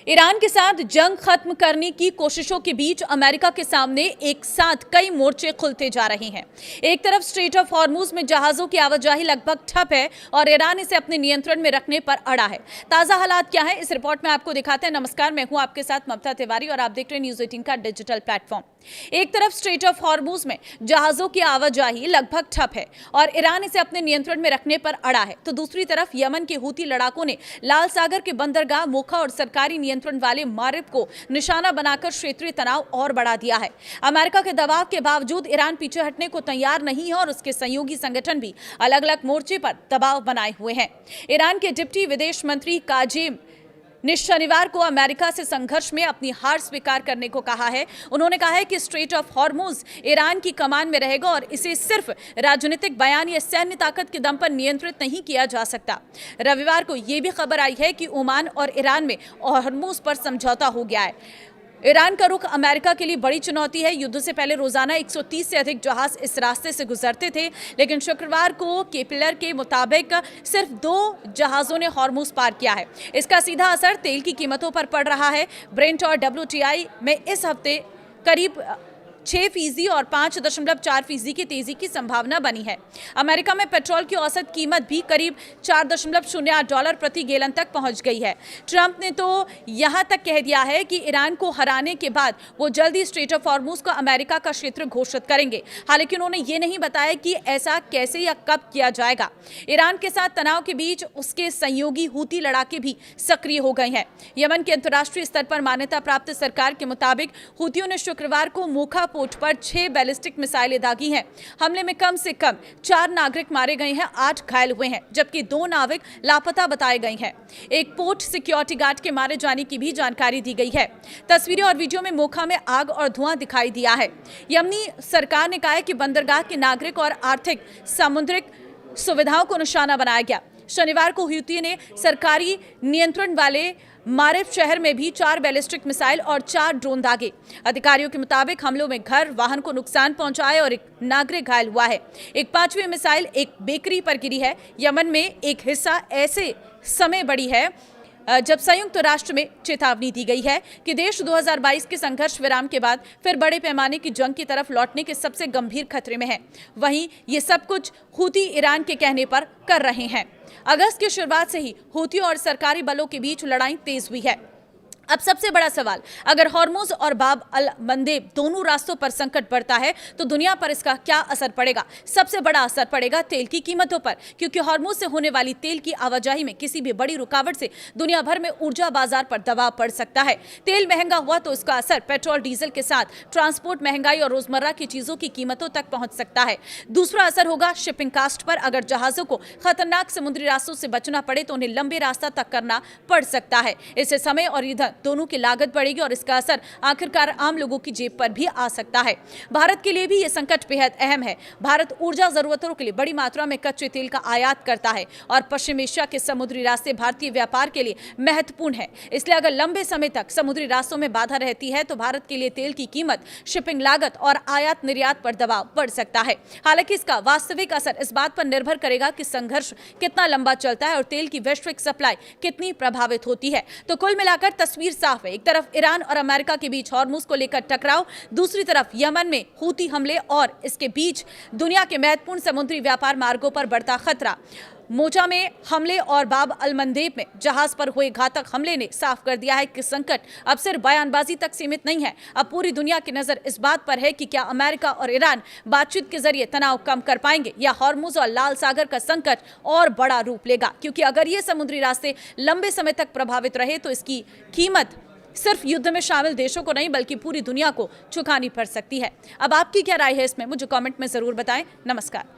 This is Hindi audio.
ईरान के साथ जंग खत्म करने की कोशिशों के बीच अमेरिका के सामने एक साथ कई मोर्चे खुलते जा रहे हैं। एक तरफ स्ट्रेट ऑफ हॉर्मुज में जहाजों की आवाजाही लगभग ठप है और ईरान इसे अपने नियंत्रण में रखने पर अड़ा है। ताजा हालात क्या है, इस रिपोर्ट में आपको दिखाते हैं। नमस्कार, मैं हूं आपके साथ ममता तिवारी और आप देख रहे हैं न्यूज 18 का डिजिटल प्लेटफॉर्म। एक तरफ स्ट्रेट ऑफ हॉर्मुज में जहाजों की आवाजाही लगभग ठप है और ईरान इसे अपने नियंत्रण में रखने पर अड़ा है, तो दूसरी तरफ यमन के हूती लड़ाकों ने लाल सागर के बंदरगाह मोखा और सरकारी नियंत्रण वाले मारिब को निशाना बनाकर क्षेत्रीय तनाव और बढ़ा दिया है। अमेरिका के दबाव के बावजूद ईरान पीछे हटने को तैयार नहीं है और उसके सहयोगी संगठन भी अलग अलग मोर्चे पर दबाव बनाए हुए हैं। ईरान के डिप्टी विदेश मंत्री काजेम ने शनिवार को अमेरिका से संघर्ष में अपनी हार स्वीकार करने को कहा है। उन्होंने कहा है कि स्ट्रेट ऑफ हॉर्मुज ईरान की कमान में रहेगा और इसे सिर्फ राजनीतिक बयान या सैन्य ताकत के दम पर नियंत्रित नहीं किया जा सकता। रविवार को यह भी खबर आई है कि ओमान और ईरान में हॉर्मुज पर समझौता हो गया है। ईरान का रुख अमेरिका के लिए बड़ी चुनौती है। युद्ध से पहले रोजाना 130 से अधिक जहाज इस रास्ते से गुजरते थे, लेकिन शुक्रवार को केपलर के मुताबिक सिर्फ 2 जहाजों ने हॉर्मुज पार किया है। इसका सीधा असर तेल की कीमतों पर पड़ रहा है। ब्रेंट और WTI में इस हफ्ते करीब 6% और 5.4% की तेजी की संभावना बनी है। अमेरिका में पेट्रोल की औसत कीमत भी करीब $4.08 प्रति गैलन तक पहुंच गई है। ट्रंप ने तो यहां तक कह दिया है कि ईरान को हराने के बाद वो जल्दी स्ट्रेट ऑफ हॉर्मुज को अमेरिका का क्षेत्र घोषित करेंगे। हालांकि उन्होंने ये नहीं बताया कि ऐसा कैसे या कब किया जाएगा। ईरान के साथ तनाव के बीच उसके सहयोगी हूती लड़ाके भी सक्रिय हो गए हैं। यमन के अंतर्राष्ट्रीय स्तर पर मान्यता प्राप्त सरकार के मुताबिक हूतियों ने शुक्रवार को मोखा पोर्ट पर 6 बैलिस्टिक मिसाइलें दागी हैं। हमले में कम से कम 4 नागरिक मारे गए हैं, 8 घायल हुए हैं, जबकि 2 नाविक लापता बताए गए हैं। एक पोर्ट सिक्योरिटी गार्ड के मारे जाने की भी जानकारी दी गई है। तस्वीरें और वीडियो में मोखा में आग और धुआं दिखाई दिया है। यमनी सरकार ने कहा है कि बंदरगाह के नागरिक और आर्थिक समुद्रिक सुविधाओं को निशाना बनाया गया। शनिवार को हूती ने सरकारी नियंत्रण वाले मारिब शहर में भी 4 बैलिस्टिक मिसाइल और 4 ड्रोन दागे। अधिकारियों के मुताबिक हमलों में घर, वाहन को नुकसान पहुंचा है और एक नागरिक घायल हुआ है। एक 5वीं मिसाइल एक बेकरी पर गिरी है। यमन में एक हिस्सा ऐसे समय बड़ी है जब संयुक्त राष्ट्र में चेतावनी दी गई है कि देश 2022 के संघर्ष विराम के बाद फिर बड़े पैमाने की जंग की तरफ लौटने के सबसे गंभीर खतरे में है। वहीं ये सब कुछ हूती ईरान के कहने पर कर रहे हैं। अगस्त की शुरुआत से ही हूती और सरकारी बलों के बीच लड़ाई तेज हुई है। अब सबसे बड़ा सवाल, अगर हॉर्मुज और बाब अल मंदेब दोनों रास्तों पर संकट बढ़ता है तो दुनिया पर इसका क्या असर पड़ेगा? सबसे बड़ा असर पड़ेगा तेल की कीमतों पर, क्योंकि हॉर्मुज से होने वाली तेल की आवाजाही में किसी भी बड़ी रुकावट से दुनिया भर में ऊर्जा बाजार पर दबाव पड़ सकता है। तेल महंगा हुआ तो इसका असर पेट्रोल, डीजल के साथ ट्रांसपोर्ट महंगाई और रोजमर्रा की चीजों की कीमतों तक पहुंच सकता है। दूसरा असर होगा शिपिंग कास्ट पर। अगर जहाजों को खतरनाक समुद्री रास्तों से बचना पड़े तो उन्हें लंबे रास्ता तक करना पड़ सकता है। इससे समय और ईंधन दोनों की लागत बढ़ेगी और इसका असर आखिरकार आम लोगों की जेब पर भी आ सकता है। भारत के लिए भी यह संकट बेहद अहम है। भारत ऊर्जा जरूरतों के लिए बड़ी मात्रा में कच्चे तेल का आयात करता है और पश्चिम एशिया के समुद्री रास्ते भारतीय व्यापार के लिए महत्वपूर्ण है। इसलिए अगर लंबे समय तक समुद्री रास्तों में बाधा रहती है तो भारत के लिए तेल की कीमत, शिपिंग लागत और आयात निर्यात पर दबाव बढ़ सकता है। हालांकि इसका वास्तविक असर इस बात पर निर्भर करेगा कि संघर्ष कितना लंबा चलता है और तेल की वैश्विक सप्लाई कितनी प्रभावित होती है। तो कुल मिलाकर तस्वीर साफ है। एक तरफ ईरान और अमेरिका के बीच हॉर्मुज को लेकर टकराव, दूसरी तरफ यमन में हूती हमले और इसके बीच दुनिया के महत्वपूर्ण समुद्री व्यापार मार्गों पर बढ़ता खतरा। मोचा में हमले और बाब अल मंदेब में जहाज पर हुए घातक हमले ने साफ कर दिया है कि संकट अब सिर्फ बयानबाजी तक सीमित नहीं है। अब पूरी दुनिया की नजर इस बात पर है कि क्या अमेरिका और ईरान बातचीत के जरिए तनाव कम कर पाएंगे या हॉर्मुज और लाल सागर का संकट और बड़ा रूप लेगा, क्योंकि अगर ये समुद्री रास्ते लंबे समय तक प्रभावित रहे तो इसकी कीमत सिर्फ युद्ध में शामिल देशों को नहीं बल्कि पूरी दुनिया को चुकानी पड़ सकती है। अब आपकी क्या राय है इसमें, मुझे कमेंट में जरूर बताएं। नमस्कार।